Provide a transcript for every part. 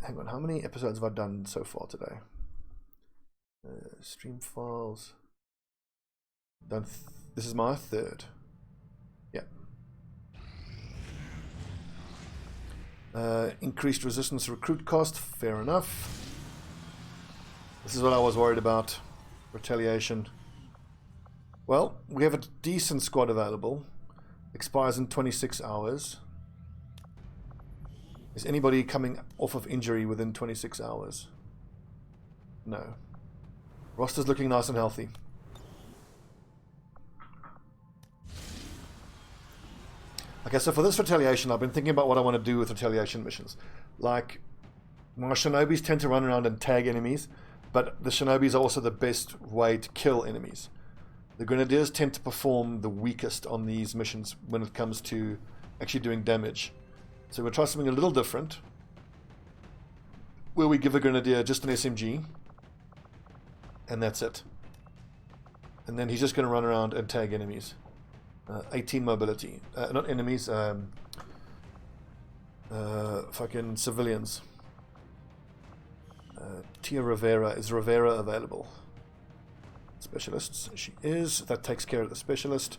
hang on, how many episodes have I done so far today? Stream files. Done. This is my third. Yeah. Increased resistance recruit cost. Fair enough. This is what I was worried about. Retaliation. Well, we have a decent squad available. Expires in 26 hours. Is anybody coming off of injury within 26 hours? No. Roster's looking nice and healthy. Okay, so for this Retaliation, I've been thinking about what I want to do with Retaliation missions. Like, my Shinobis tend to run around and tag enemies, but the Shinobis are also the best way to kill enemies. The Grenadiers tend to perform the weakest on these missions when it comes to actually doing damage. So we'll try something a little different, where we give a Grenadier just an SMG, and that's it. And then he's just going to run around and tag enemies. 18 mobility. Not enemies, fucking civilians. Tia Rivera. Is Rivera available? Specialists. She is. That takes care of the specialist.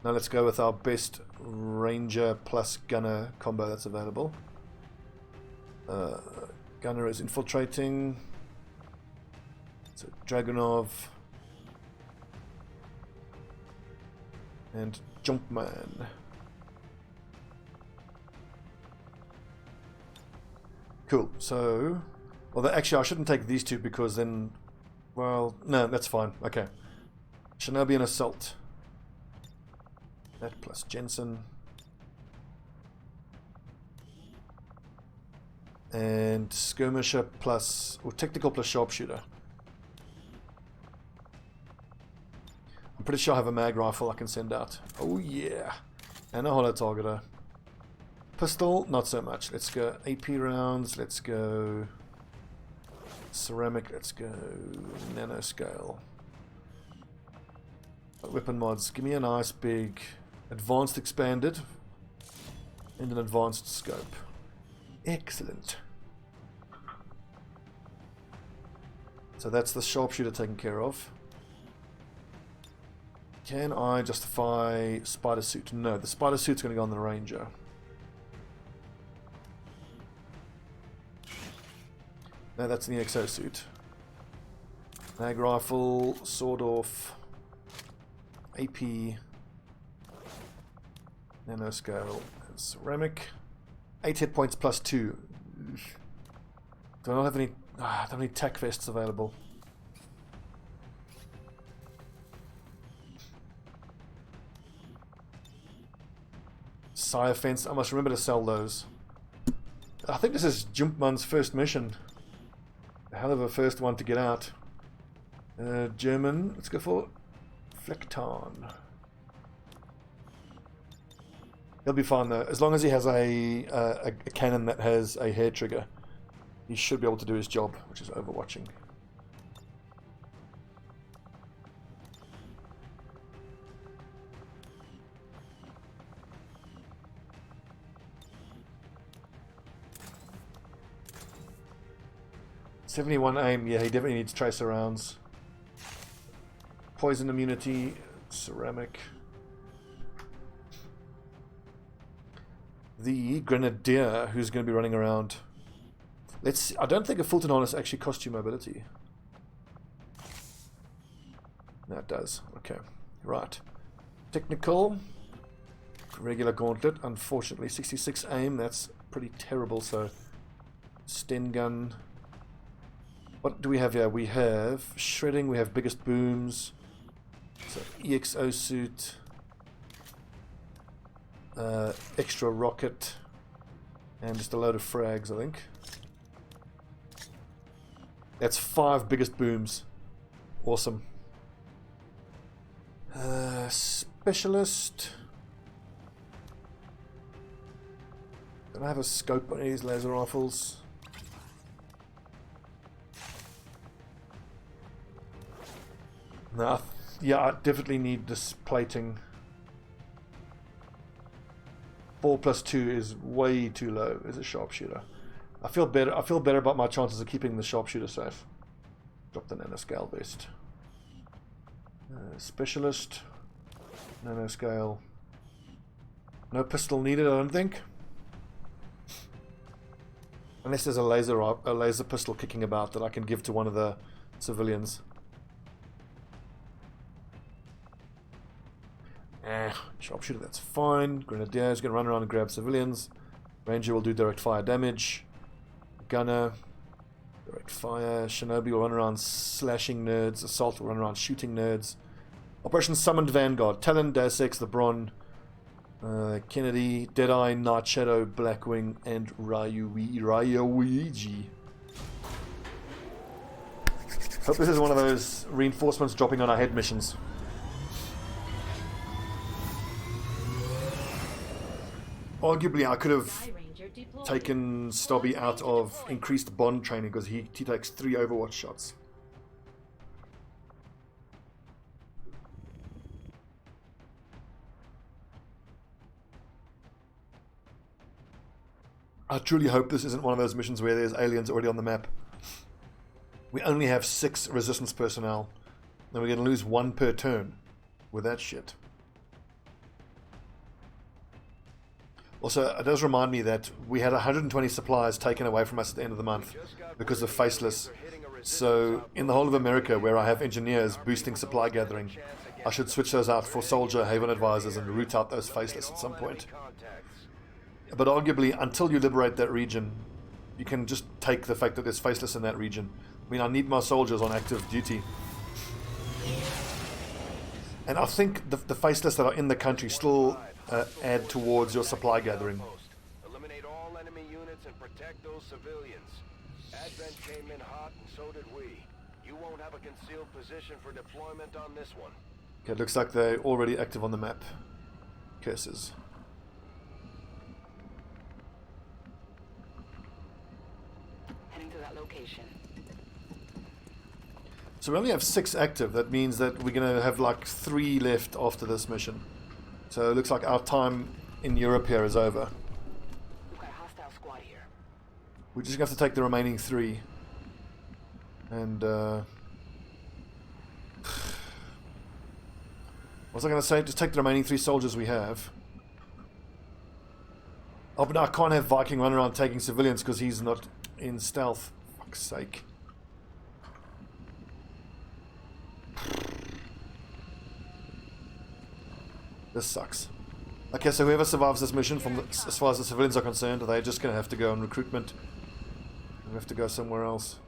Now let's go with our best ranger plus gunner combo that's available. Gunner is infiltrating. So Dragunov. And Jumpman. Cool. So, well, actually, I shouldn't take these two because then, well, no, that's fine. Okay. Shinobi and Assault. That plus Jensen. And Skirmisher plus, or Technical plus Sharpshooter. I'm pretty sure I have a mag rifle I can send out. Oh yeah. And a holo targeter. Pistol, not so much. Let's go AP rounds. Let's go ceramic. Let's go nanoscale. Weapon mods. Give me a nice big advanced expanded and an advanced scope. Excellent. So that's the sharpshooter taken care of. Can I justify spider suit? No, the spider suit's going to go on the ranger. No, that's in the exosuit. Mag rifle, sword off, AP, nanoscale, and ceramic. 8 hit points plus 2. Do I not have any? I don't have any tac vests available. Sire fence. I must remember to sell those. I think this is Jumpman's first mission. A hell of a first one to get out. German. Let's go for Fleckton. He'll be fine though, as long as he has a cannon that has a hair trigger. He should be able to do his job, which is overwatching. .71 aim, yeah, he definitely needs tracer rounds. Poison immunity, ceramic. The Grenadier, who's going to be running around. Let's see. I don't think a Fulton harness actually costs you mobility. No, it does. Okay, right. Technical. Regular gauntlet. Unfortunately, 66 aim. That's pretty terrible. So, Sten gun. What do we have here? We have shredding. We have biggest booms. So, EXO suit. Extra rocket. And just a load of frags, I think. That's 5 biggest booms. Awesome. Specialist. Don't I have a scope on these laser rifles? Nah, yeah, I definitely need this plating. 4 plus 2 is way too low as a sharpshooter. I feel better. I feel better about my chances of keeping the Sharpshooter safe. Drop the nanoscale vest. Specialist. Nanoscale. No pistol needed, I don't think. Unless there's a laser pistol kicking about that I can give to one of the civilians. Sharpshooter, that's fine. Grenadier is going to run around and grab civilians. Ranger will do direct fire damage. Gunner, direct fire. Shinobi will run around slashing nerds. Assault will run around shooting nerds. Operation Summoned Vanguard. Talon, Deus Ex, LeBron, Kennedy, Deadeye, Night Shadow, Blackwing, and Ryouiji. Hope this is one of those reinforcements dropping on our head missions. Arguably, I could have taken Stobbie out of increased bond training because he takes 3 Overwatch shots. I truly hope this isn't one of those missions where there's aliens already on the map. We only have 6 resistance personnel, and we're going to lose 1 per turn with that shit. Also, it does remind me that we had 120 supplies taken away from us at the end of the month because of Faceless. So, in the whole of America, where I have engineers boosting supply gathering, I should switch those out for soldier Haven Advisors and root out those Faceless at some point. But arguably, until you liberate that region, you can just take the fact that there's Faceless in that region. I mean, I need my soldiers on active duty. And I think the Faceless that are in the country still add towards your supply gathering. Eliminate all enemy units and protect those civilians. Advent came in hot and so did we. You won't have a concealed position for deployment on this one. Okay, it looks like they're already active on the map. Curses. Heading to that location. So we only have 6 active. That means that we're going to have like 3 left after this mission. So it looks like our time in Europe here is over. We've got a hostile squad here. We're just going to have to take the remaining 3. And, what was I going to say? Just take the remaining 3 soldiers we have. Oh, but no, I can't have Viking run around taking civilians because he's not in stealth. For fuck's sake. This sucks. Okay, so whoever survives this mission, as far as the civilians are concerned, they're just going to have to go on recruitment. We have to go somewhere else.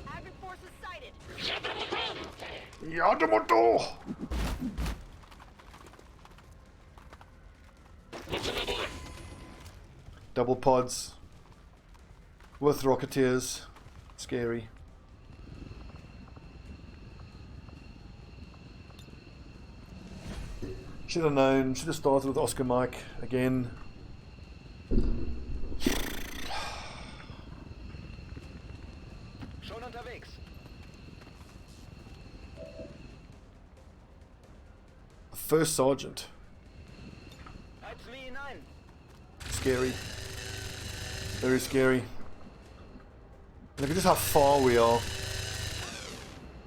Active forces sighted. Yadamoto! Double pods. With Rocketeers. Scary. Should have known. Should have started with Oscar Mike again. Schon unterwegs. First Sergeant. Scary. Very scary. Look at just how far we are.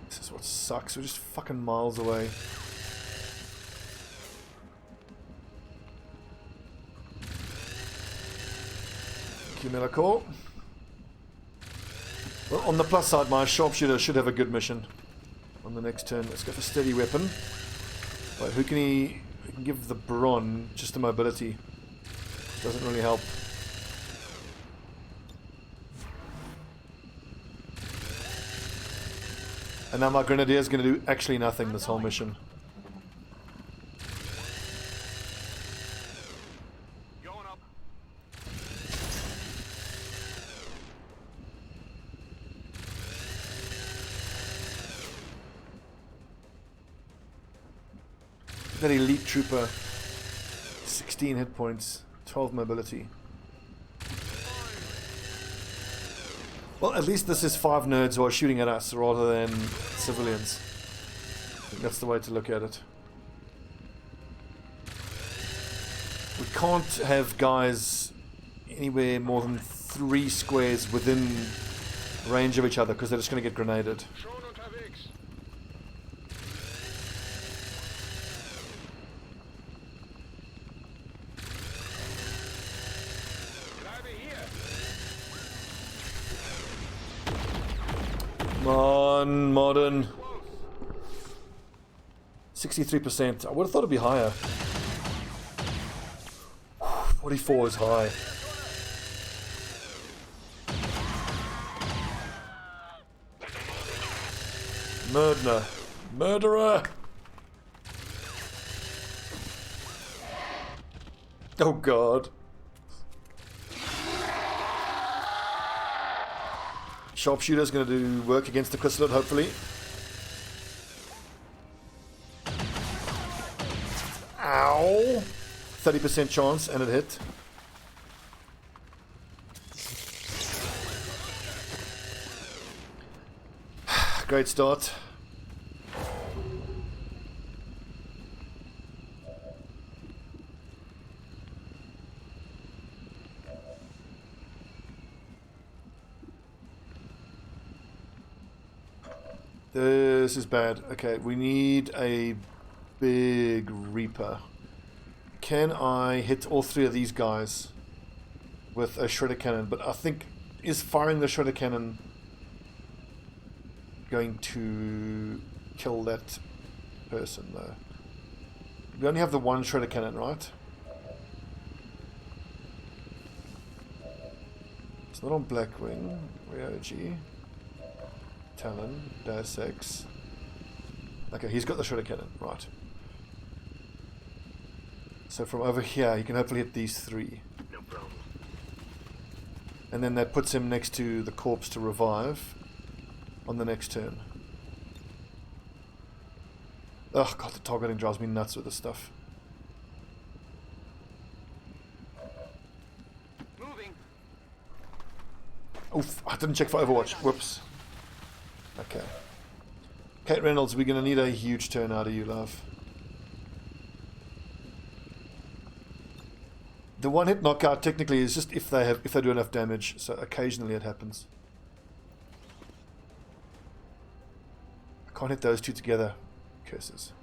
This is what sucks. We're just fucking miles away. Well, on the plus side, my Sharpshooter should have a good mission on the next turn. Let's go for steady weapon. Wait, who can he can give the Bron just a mobility? Doesn't really help. And now my Grenadier is going to do actually nothing this whole mission. That elite trooper, 16 hit points, 12 mobility. Well, at least this is 5 nerds who are shooting at us rather than civilians. I think that's the way to look at it. We can't have guys anywhere more than 3 squares within range of each other because they're just going to get grenaded. Come on, modern. 63%. I would have thought it'd be higher. 44 is high. Murderer! Oh god. Sharpshooter's going to do work against the chrysalid, hopefully. Ow! 30% chance, and it hit. Great start. This is bad. Okay, we need a big Reaper. Can I hit all 3 of these guys with a shredder cannon? But I think, is firing the shredder cannon going to kill that person though? We only have the 1 shredder cannon, right? It's not on Blackwing. Ryoji. Talon. Deus Ex. Okay, he's got the shredder cannon, right. So from over here, he can hopefully hit these 3. No problem. And then that puts him next to the corpse to revive on the next turn. Oh god, the targeting drives me nuts with this stuff. Moving. Oof, I didn't check for Overwatch. Whoops. Okay. Kate Reynolds, we're going to need a huge turn out of you, love. The 1-hit knockout technically is just if they do enough damage, so occasionally it happens. I can't hit those 2 together. Curses.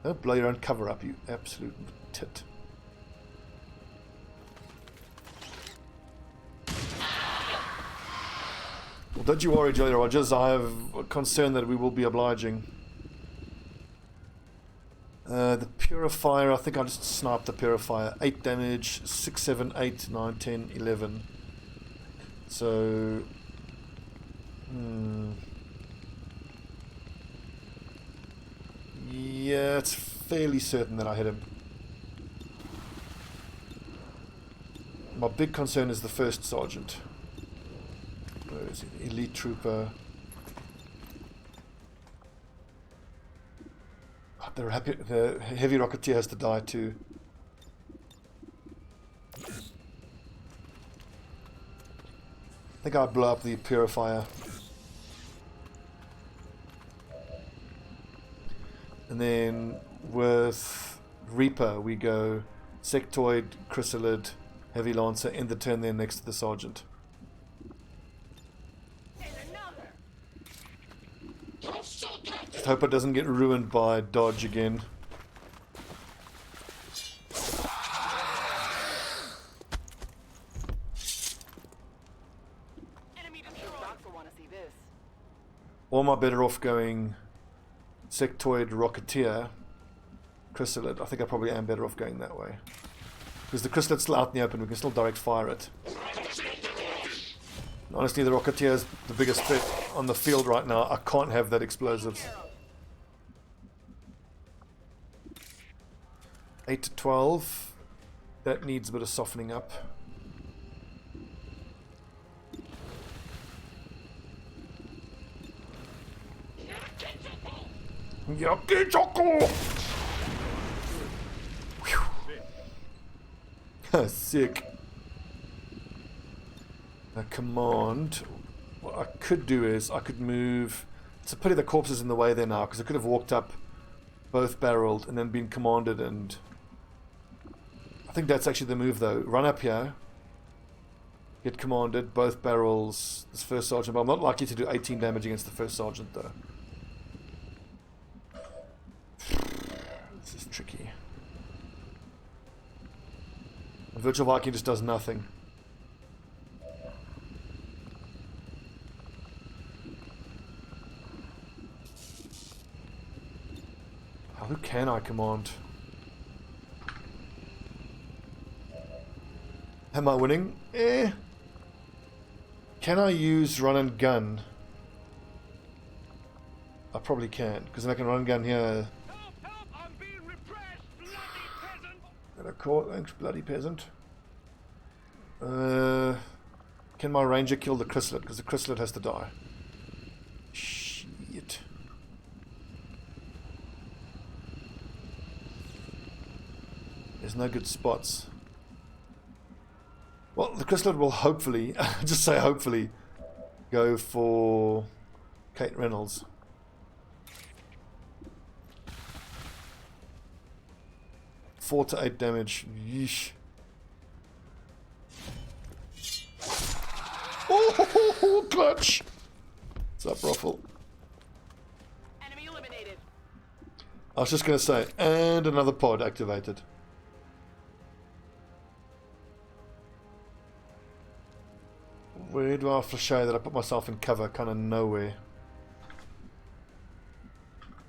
Don't blow your own cover up, you absolute tit. Well, don't you worry, Jolly Rogers. I have a concern that we will be obliging. The Purifier, I think I just sniped the Purifier. 8 damage, 6, 7, 8, 9, 10, 11. So... yeah, it's fairly certain that I hit him. My big concern is the first sergeant. Where is he? Elite Trooper. The heavy rocketeer has to die too. I think I'll blow up the Purifier. And then with Reaper we go Sectoid, Chrysalid, Heavy Lancer, end the turn there next to the Sergeant. Just hope it doesn't get ruined by dodge again. Or am I better off going Sectoid, Rocketeer, Chrysalid? I think I probably am better off going that way. Because the Chrysalid's still out in the open, we can still direct fire it. Honestly, the Rocketeer is the biggest threat on the field right now. I can't have that explosives. 8 to 12. That needs a bit of softening up. Yucky choco! Sick. A command. What I could do is I could move. It's a pity the corpse is in the way there now, because I could have walked up both barreled and then been commanded and think that's actually the move though. Run up here. Get commanded, both barrels, this first sergeant, but I'm not likely to do 18 damage against the first sergeant though. This is tricky. And Virtual Viking just does nothing. Who can I command? Am I winning? Eh. Can I use run and gun? I probably can, because then I can run and gun here. Help! I'm being repressed, bloody peasant! Got a call, thanks, bloody peasant. Can my ranger kill the chrysalid? Because the chrysalid has to die. Shit. There's no good spots. Well, the chrysalid will hopefully, just say hopefully, go for Kate Reynolds. Four to 8 damage. Yeesh. Oh, clutch! What's up, Ruffle? Enemy eliminated. I was just going to say, and another pod activated. Where do I have to show that I put myself in cover? Kind of nowhere.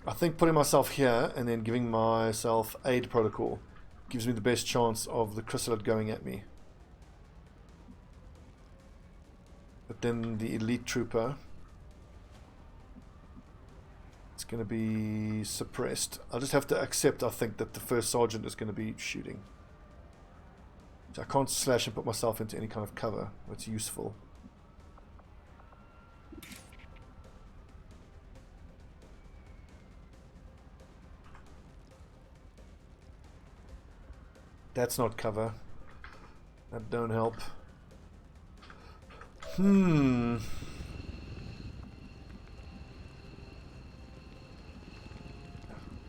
I think putting myself here and then giving myself aid protocol gives me the best chance of the chrysalid going at me. But then the elite trooper, it's going to be suppressed. I'll just have to accept, I think, that the first sergeant is going to be shooting. So I can't slash and put myself into any kind of cover that's useful. That's not cover. That don't help.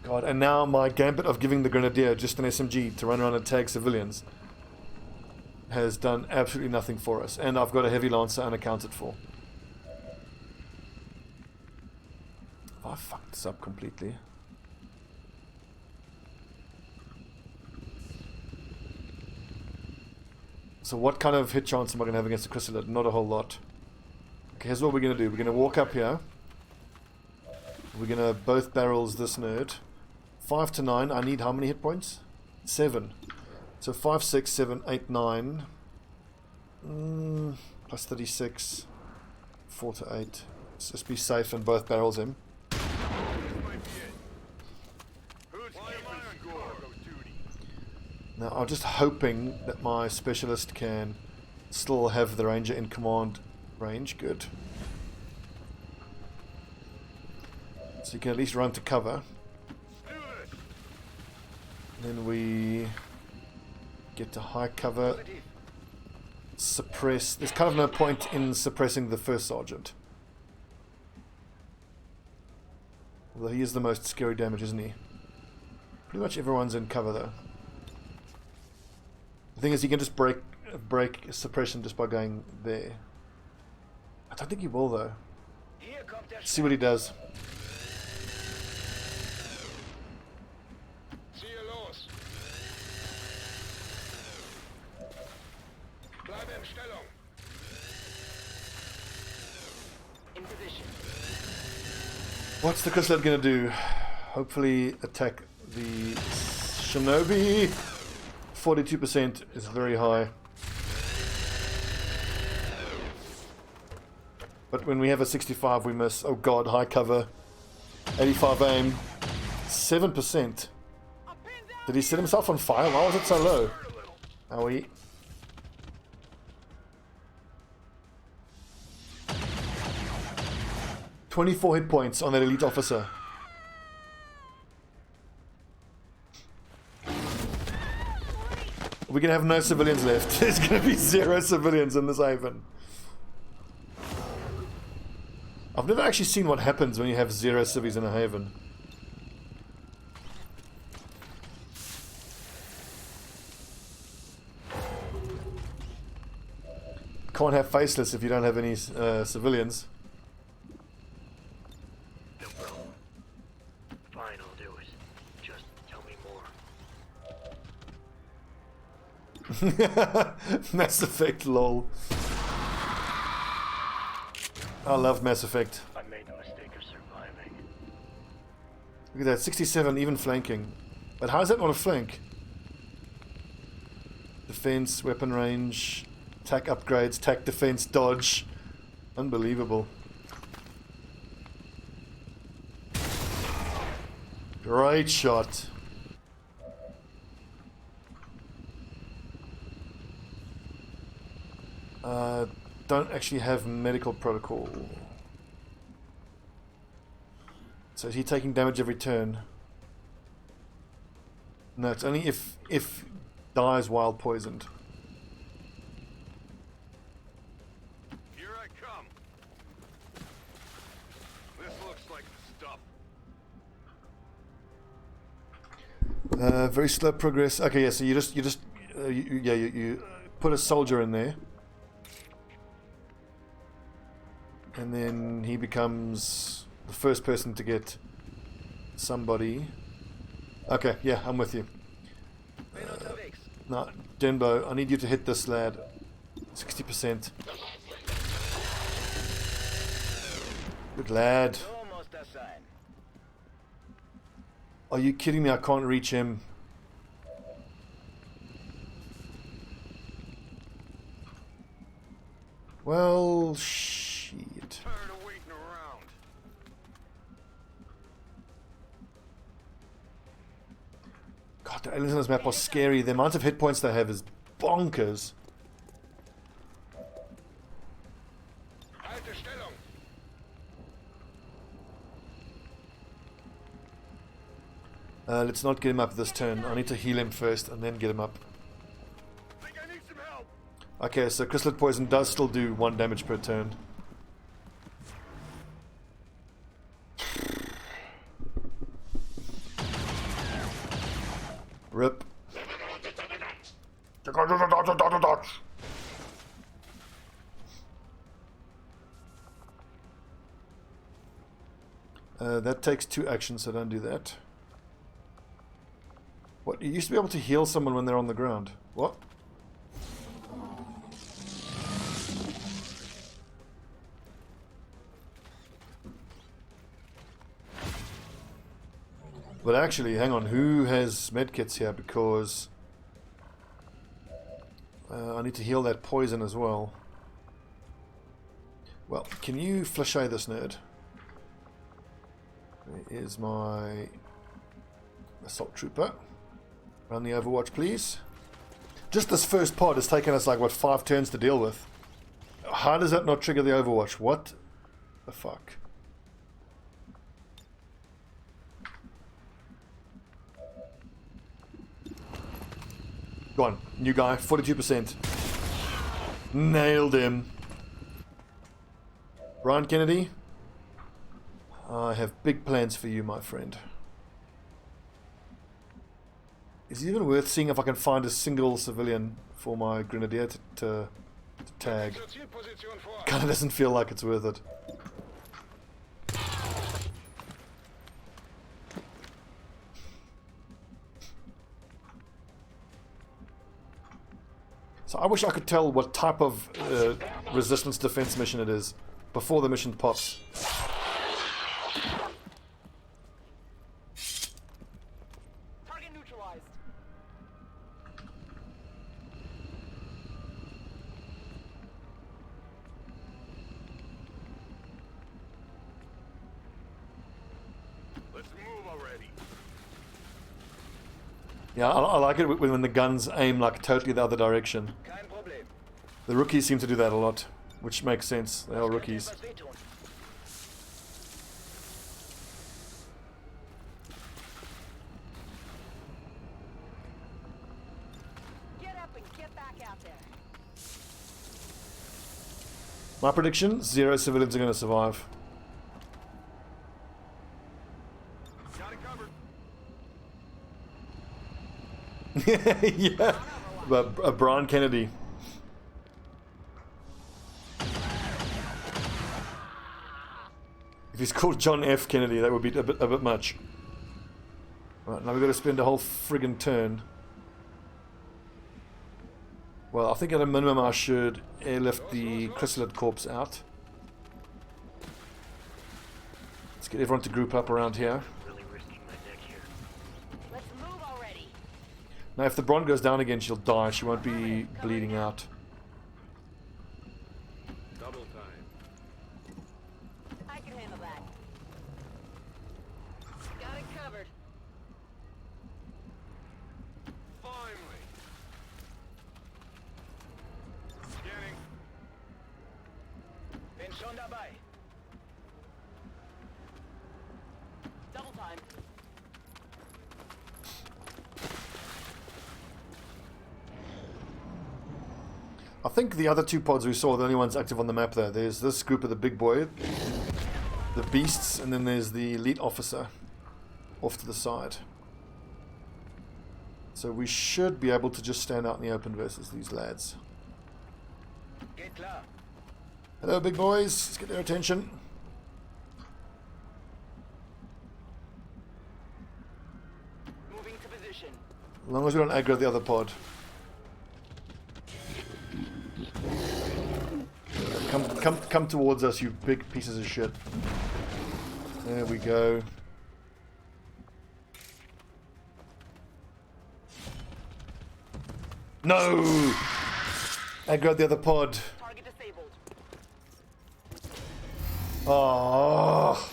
God, and now my gambit of giving the Grenadier just an SMG to run around and tag civilians has done absolutely nothing for us. And I've got a heavy lancer unaccounted for. I fucked this up completely. So what kind of hit chance am I going to have against the chrysalid? Not a whole lot. Okay, here's what we're going to do. We're going to walk up here. We're going to both barrels this nerd. 5 to 9. I need how many hit points? 7. So 5, 6, 7, 8, 9. Plus 36. 4 to 8. Let's just be safe and both barrels him. Now I'm just hoping that my specialist can still have the ranger in command range. Good. So you can at least run to cover. Then we get to high cover. Suppress. There's kind of no point in suppressing the first sergeant. Although he is the most scary damage, isn't he? Pretty much everyone's in cover though. The thing is, you can just break suppression just by going there. I don't think he will though. Let's see what he does. In position. What's the chrysalid gonna do? Hopefully attack the Shinobi. 42% is very high. But when we have a 65 we miss. Oh god, high cover. 85 aim. 7%. Did he set himself on fire? Why was it so low? Owie. "24 hit points on that elite officer. We're going to have no civilians left. There's going to be 0 civilians in this haven. I've never actually seen what happens when you have 0 civvies in a haven. can't have faceless if you don't have any civilians. No problem. Fine, I'll do it. Just tell me more. Mass Effect, lol. I love Mass Effect. I made the mistake of surviving. Look at that, 67, even flanking. But how is that not a flank? Defense, weapon range, attack upgrades, attack, defense, dodge. Unbelievable. Great shot. Don't actually have medical protocol. So is he taking damage every turn? No, it's only if dies while poisoned. Here I come. This looks like the stuff. Very slow progress. Okay, yeah. So you put a soldier in there, and then he becomes the first person to get somebody. Okay, yeah, I'm with you. Now, Denbo, I need you to hit this lad. 60%. Good lad. Almost a sign. Are you kidding me? I can't reach him. Well, shit. Tired of waiting around. God, the aliens on this map are scary. The amount of hit points they have is bonkers. Alte Stellung. Let's not get him up this turn. I need to heal him first and then get him up. Think I need some help. Okay, so Chrysalid Poison does still do 1 damage per turn. Rip. That takes 2 actions, so don't do that. What? You used to be able to heal someone when they're on the ground. What? But actually, hang on, who has medkits here? Because I need to heal that poison as well. Well, can you flashay this nerd? There is my assault trooper. Run the Overwatch, please. Just this first pod has taken us like, what, 5 turns to deal with. How does that not trigger the Overwatch? What the fuck? Go on, new guy, 42%. Nailed him. Brian Kennedy, I have big plans for you, my friend. Is it even worth seeing if I can find a single civilian for my Grenadier to tag? Kinda doesn't feel like it's worth it. So I wish I could tell what type of resistance defense mission it is before the mission pops. Target neutralized. Let's move already. Yeah, I like it when the guns aim like totally the other direction. Kein Problem. The rookies seem to do that a lot, which makes sense. They are rookies. Get up and get back out there. My prediction, 0 civilians are going to survive. Got it covered. Yeah, but Brian Kennedy. If he's called John F. Kennedy, that would be a bit much. Right, now we've got to spend a whole friggin' turn. Well, I think at a minimum I should airlift the chrysalid corpse out. Let's get everyone to group up around here. Really risking my neck here. Let's move already. Now if the Bron goes down again, she'll die. She won't be bleeding out. Double time. I can handle that. Got it covered. Finally. Scanning. Ben schon dabei. Double time. I think the other two pods we saw are the only ones active on the map there. There's this group of the big boy, the beasts, and then there's the elite officer off to the side. So we should be able to just stand out in the open versus these lads. Geht klar. Hello big boys, let's get their attention. Moving to position. As long as we don't aggro the other pod. Come towards us, you big pieces of shit. There we go. No! Aggro the other pod. Target disabled. Oh.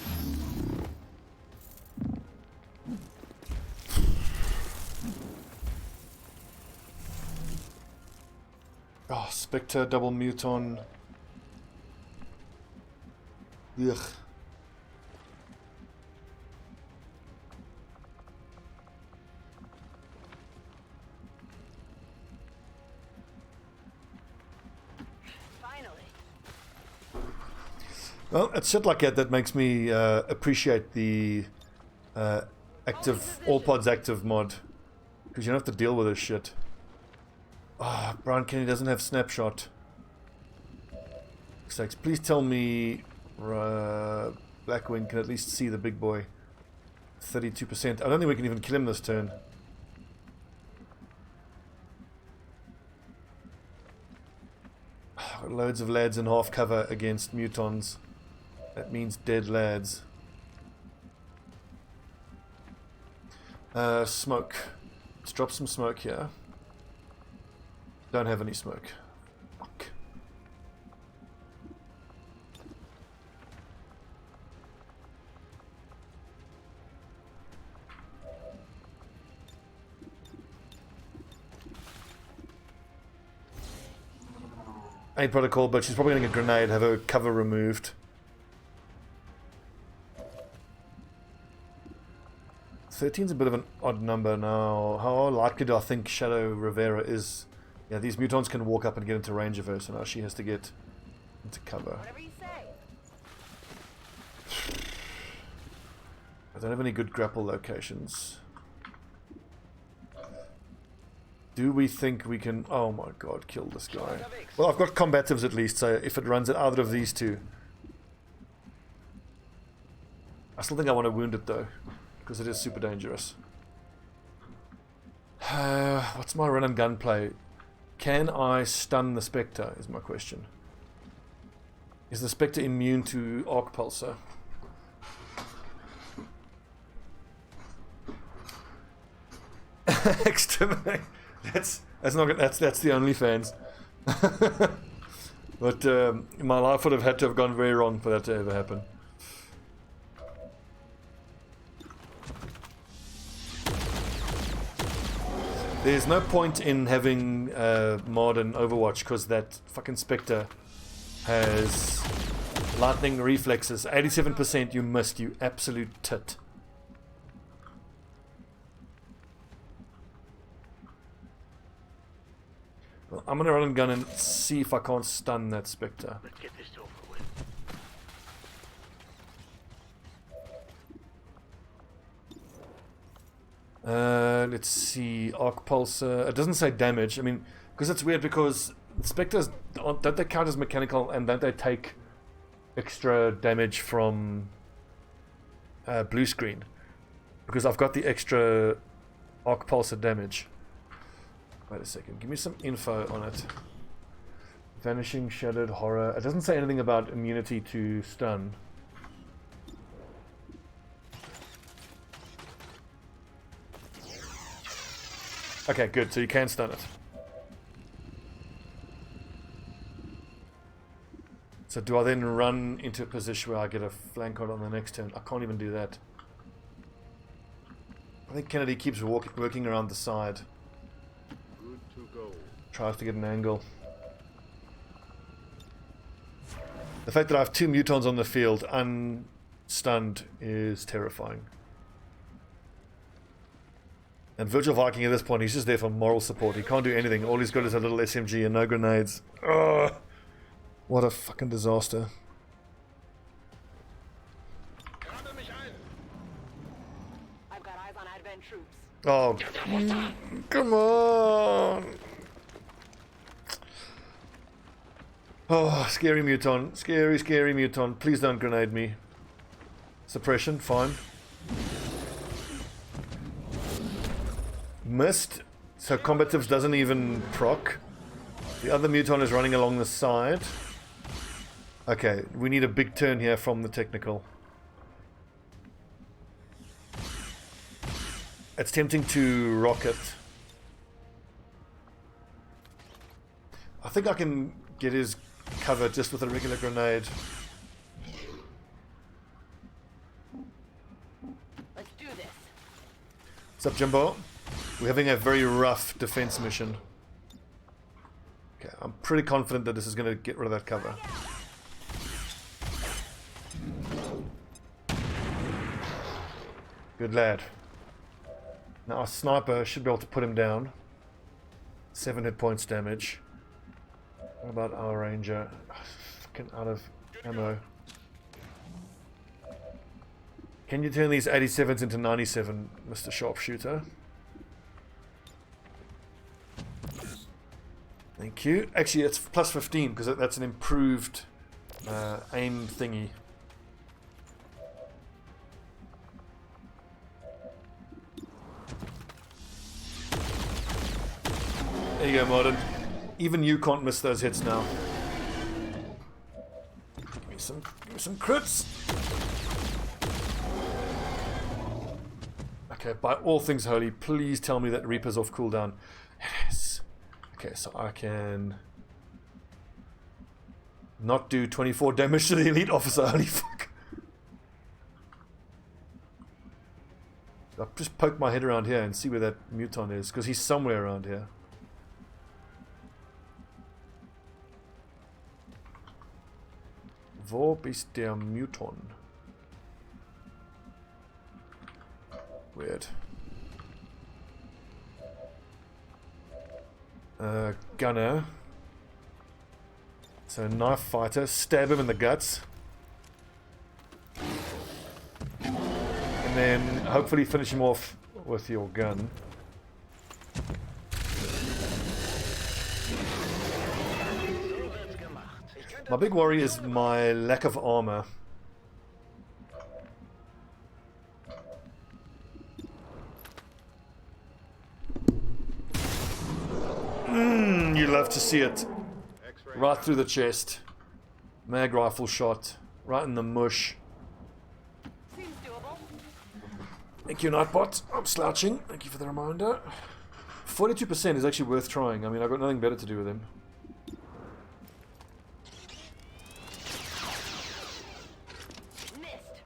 Oh, Spectre, double muton. Ugh. Finally. Well, it's shit like that that makes me appreciate the active, all pods active mod. Because you don't have to deal with this shit. Ah, Brian Kenny doesn't have snapshot. Sakes, please tell me Blackwing can at least see the big boy. 32%. I don't think we can even kill him this turn. Loads of lads in half cover against mutons. That means dead lads. Smoke. Let's drop some smoke here. Don't have any smoke. Fuck. Ain't protocol, but she's probably going to get a grenade, have her cover removed. 13's a bit of an odd number now. How likely do I think Shadow Rivera is? Yeah, these mutons can walk up and get into range of her, so now she has to get into cover. Whatever you say. I don't have any good grapple locations. Do we think we can... Oh my god, kill this guy. Well, I've got combatives at least, so if it runs it either of these two. I still think I want to wound it though, because it is super dangerous. What's my run and gun play? Can I stun the Spectre, is my question. Is the Spectre immune to Arc Pulsar? Exterminate. That's the only fans. But my life would have had to have gone very wrong for that to ever happen. There's no point in having mod in Overwatch because that fucking Spectre has lightning reflexes. 87% you missed, you absolute tit. Well, I'm gonna run and gun and see if I can't stun that Spectre. Let's get this over with. Let's see, Arc Pulsar. It doesn't say damage. I mean, because it's weird because Spectres don't they count as mechanical and don't they take extra damage from blue screen because I've got the extra arc pulsar damage. Wait a second, give me some info on it. Vanishing, shattered, horror. It doesn't say anything about immunity to stun. Okay, good, so you can stun it. So do I then run into a position where I get a flank on the next turn? I can't even do that. I think Kennedy keeps working around the side. Good to go. Tries to get an angle. The fact that I have 2 mutons on the field unstunned is terrifying. And Virtual Viking at this point, he's just there for moral support. He can't do anything. All he's got is a little SMG and no grenades. Ugh. What a fucking disaster. I've got eyes on Advent troops. Oh, come on. Oh, scary muton. Scary, scary muton. Please don't grenade me. Suppression, fine. Missed. So combatives doesn't even proc. The other muton is running along the side. Okay, we need a big turn here from the technical. It's tempting to rocket. I think I can get his cover just with a regular grenade. Let's do this. What's up, Jimbo? We're having a very rough defense mission. Okay, I'm pretty confident that this is going to get rid of that cover. Good lad. Now our sniper should be able to put him down. 7 hit points damage. What about our ranger? Fucking out of ammo. Can you turn these 87s into 97, Mr. Sharpshooter? Thank you. Actually, it's plus 15 because that's an improved aim thingy. There you go, Modern. Even you can't miss those hits now. Give me some crits. Okay, by all things holy, please tell me that Reaper's off cooldown. Yes. Okay, so I can not do 24 damage to the elite officer. Holy fuck. I'll just poke my head around here and see where that muton is, because he's somewhere around here. Wo ist der Muton? Weird. Gunner. So knife fighter, stab him in the guts. And then hopefully finish him off with your gun. My big worry is my lack of armor. You love to see it. Right through the chest. Mag rifle shot. Right in the mush. Seems doable. Thank you, Nightbot. I'm slouching. Thank you for the reminder. 42% is actually worth trying. I mean, I've got nothing better to do with him. Missed.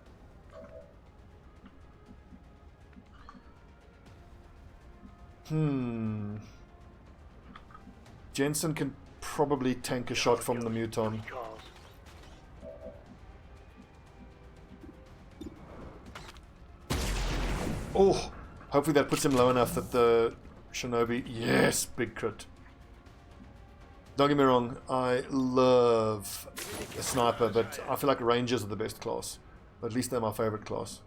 Jensen can probably tank a shot from the muton. Calls. Oh, hopefully that puts him low enough that the Shinobi... Yes, big crit. Don't get me wrong, I love a sniper, but I feel like rangers are the best class. At least they're my favorite class.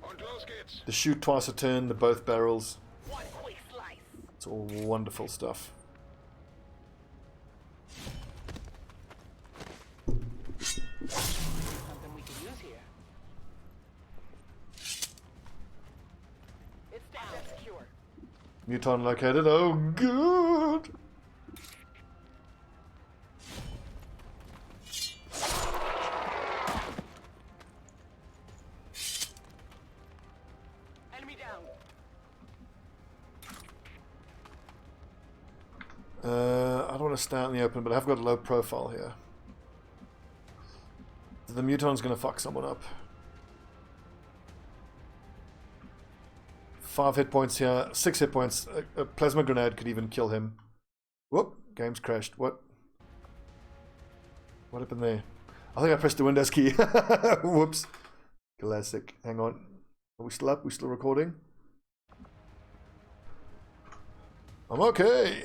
On close kits. The shoot twice a turn, the both barrels. One quick slice. It's all wonderful stuff. Something we could use here. Muton located. Oh, good. Enemy down. I don't want to stay out in the open, but I've got a low profile here. The Muton's going to fuck someone up. 5 hit points here, 6 hit points. A plasma grenade could even kill him. Whoop, game's crashed. What happened there? I think I pressed the Windows key. Whoops. Classic. Hang on. Are we still up? We still recording? I'm okay.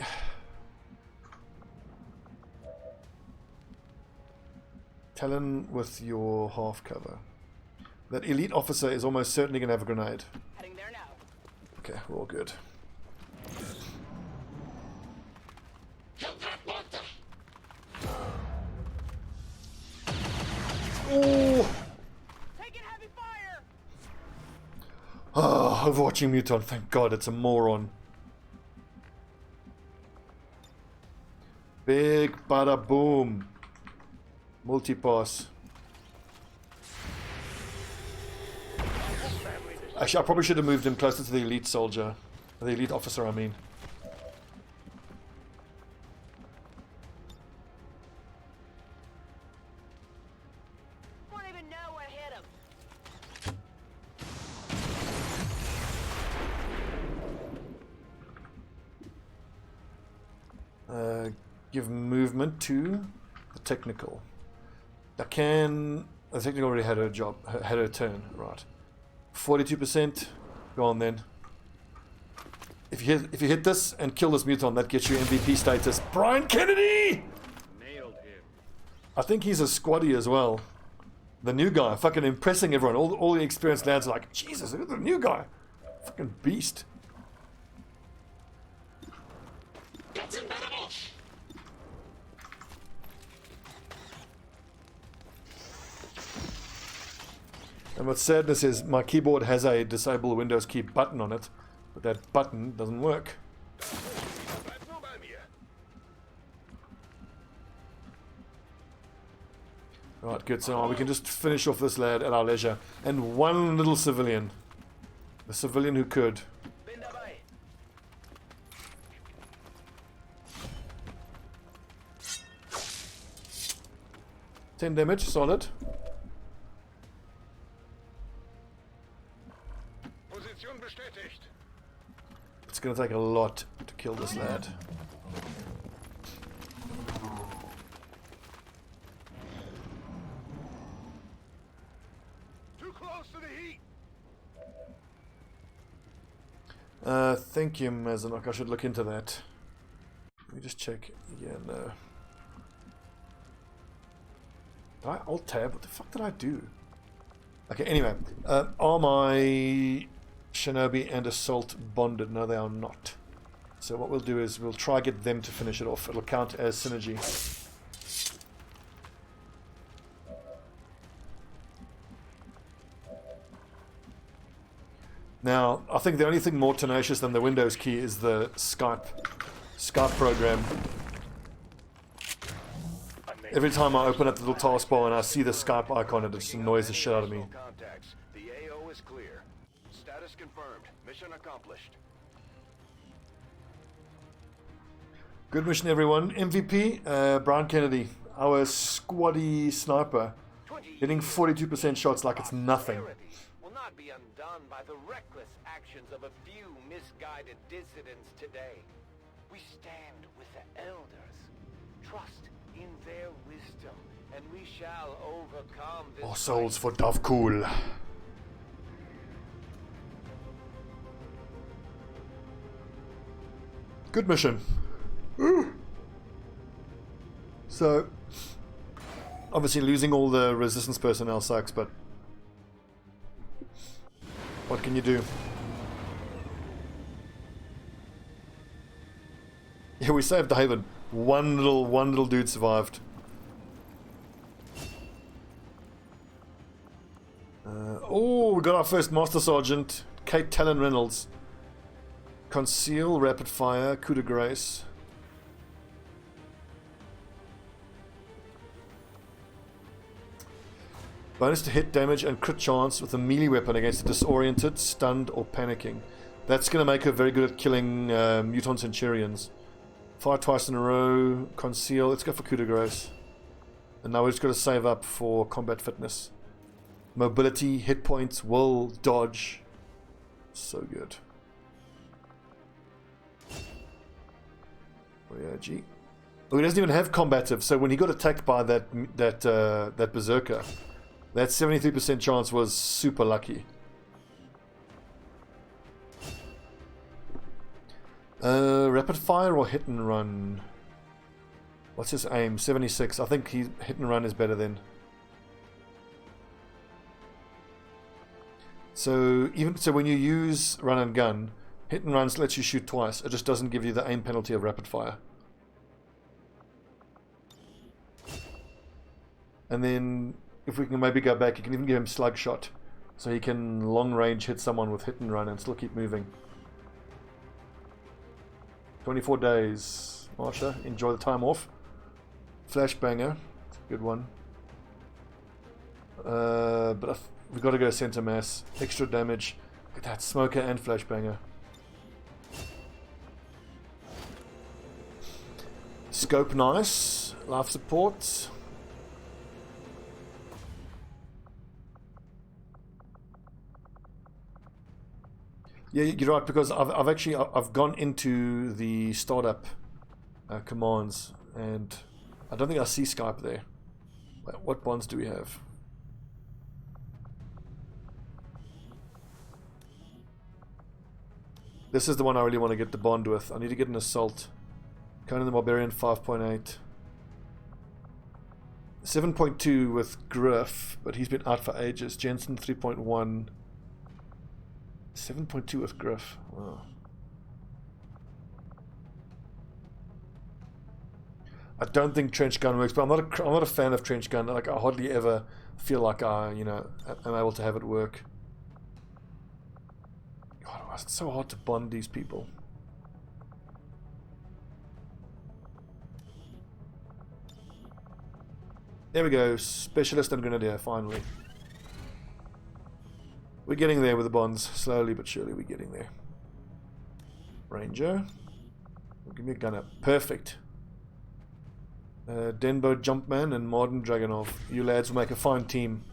Talon with your half cover. That elite officer is almost certainly going to have a grenade. Heading there now. Okay, we're all good. Oh! Taking heavy fire. Oh, overwatching Muton. Thank God, it's a moron. Big bada boom. Multipass. Actually, I probably should have moved him closer to the elite soldier. The elite officer, I mean. Won't even know what hit him. Give movement to the technical. The technical already had her job, had her turn, right? 42%. Go on then. If you hit this and kill this Muton, that gets you MVP status. Brian Kennedy! Nailed him. I think he's a squaddy as well. The new guy, fucking impressing everyone. All the experienced lads are like, Jesus, look at the new guy. Fucking beast. And what's sadness is my keyboard has a disable Windows key button on it, but that button doesn't work. Right, good. So we can just finish off this lad at our leisure. And one little civilian. The civilian who could. 10 damage, solid. Position bestätigt. It's gonna take a lot to kill this lad. Too close to the heat. Thank you, Mazanok. I should look into that. Let me just check. Yeah, no. Did I alt tab? What the fuck did I do? Okay, anyway. Are my Shinobi and Assault bonded? No, they are not. So what we'll do is we'll try get them to finish it off. It'll count as synergy. Now, I think the only thing more tenacious than the Windows key is the Skype program. Every time I open up the little taskbar and I see the Skype icon, it just annoys the shit out of me. Contacts. The AO is clear. Status confirmed. Mission accomplished. Good mission, everyone. MVP, Brian Kennedy, our squaddy sniper, hitting 42% shots like it's nothing. Will not be undone by the reckless actions of a few misguided dissidents today. We stand with the elders. Trust in their wisdom, and we shall overcome this. More souls for Dovcool. Good mission. Ooh. So, obviously losing all the resistance personnel sucks, but what can you do? Yeah, we saved the Haven. One little dude survived. Oh, we got our first Master Sergeant, Kate Talon Reynolds. Conceal, rapid fire, coup de grace. Bonus to hit damage and crit chance with a melee weapon against a disoriented, stunned, or panicking. That's going to make her very good at killing Muton Centurions. Fire twice in a row. Conceal. Let's go for coup de grace. And now we've just got to save up for combat fitness. Mobility, hit points, will, dodge. So good. Oh yeah, gee. Oh, he doesn't even have combative, so when he got attacked by that berserker, that 73% chance was super lucky. Rapid fire or hit and run? What's his aim? 76. I think hit and run is better then. So when you use run and gun, hit and runs lets you shoot twice. It just doesn't give you the aim penalty of rapid fire. And then if we can maybe go back, you can even give him slug shot, so he can long range hit someone with hit and run and still keep moving. 24 days. Marsha, enjoy the time off. Flashbanger, good one. But we've got to go center mass. Extra damage. Look at that, smoker and flashbanger. Scope nice. Life support. Yeah, you're right, because I've gone into the startup commands, and I don't think I see Skype there. What bonds do we have? This is the one I really want to get the bond with. I need to get an assault. Conan the Barbarian 5.8. 7.2 with Griff, but he's been out for ages. Jensen 3.1. 7.2 with Griff. Wow. I don't think trench gun works, but I'm not a fan of trench gun. Like, I hardly ever feel like I am able to have it work. God, it's so hard to bond these people. There we go, Specialist and Grenadier, finally. We're getting there with the bonds, slowly but surely we're getting there. Ranger. Give me a gunner. Perfect. Denbo Jumpman and Martin Dragonov. You lads will make a fine team.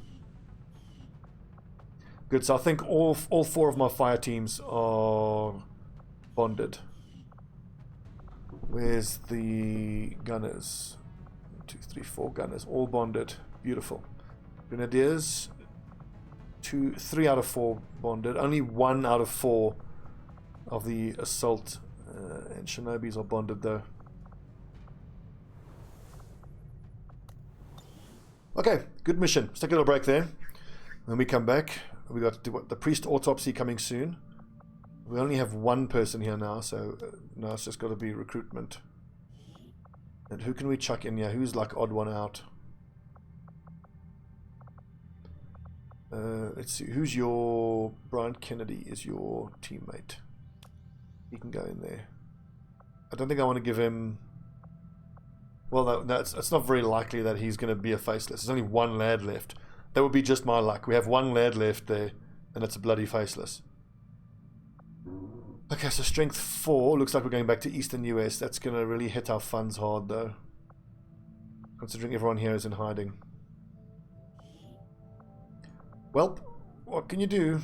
Good, so I think all four of my fire teams are bonded. Where's the gunners? 1, 2, 3, 4 gunners. All bonded. Beautiful. Grenadiers. 3 out of 4 bonded. Only 1 out of 4 of the assault and Shinobis are bonded though. Okay, good mission. Let's take a little break there. When we come back, we got the priest autopsy coming soon. We only have 1 person here now, so now it's just got to be recruitment. And who can we chuck in here? Who's like odd one out? Let's see. Who's your... Brian Kennedy is your teammate. He can go in there. I don't think I want to give him... Well, it's not very likely that he's going to be a faceless. There's only 1 lad left. That would be just my luck. We have 1 lad left there, and it's a bloody faceless. Okay, so strength 4. Looks like we're going back to Eastern US. That's going to really hit our funds hard, though. Considering everyone here is in hiding. Well, what can you do?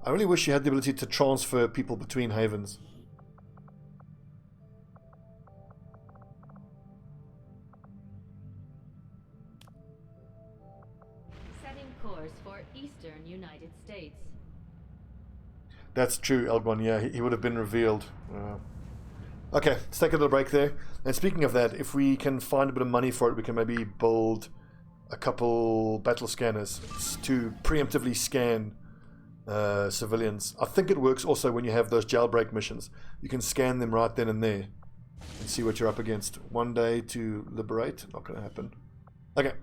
I really wish you had the ability to transfer people between havens. Setting course for Eastern United States. That's true, Elgon. Yeah, he would have been revealed. Okay, let's take a little break there. And speaking of that, if we can find a bit of money for it, we can maybe build a couple battle scanners to preemptively scan civilians. I think it works also when you have those jailbreak missions. You can scan them right then and there and see what you're up against. 1 day to liberate. Not going to happen. Okay.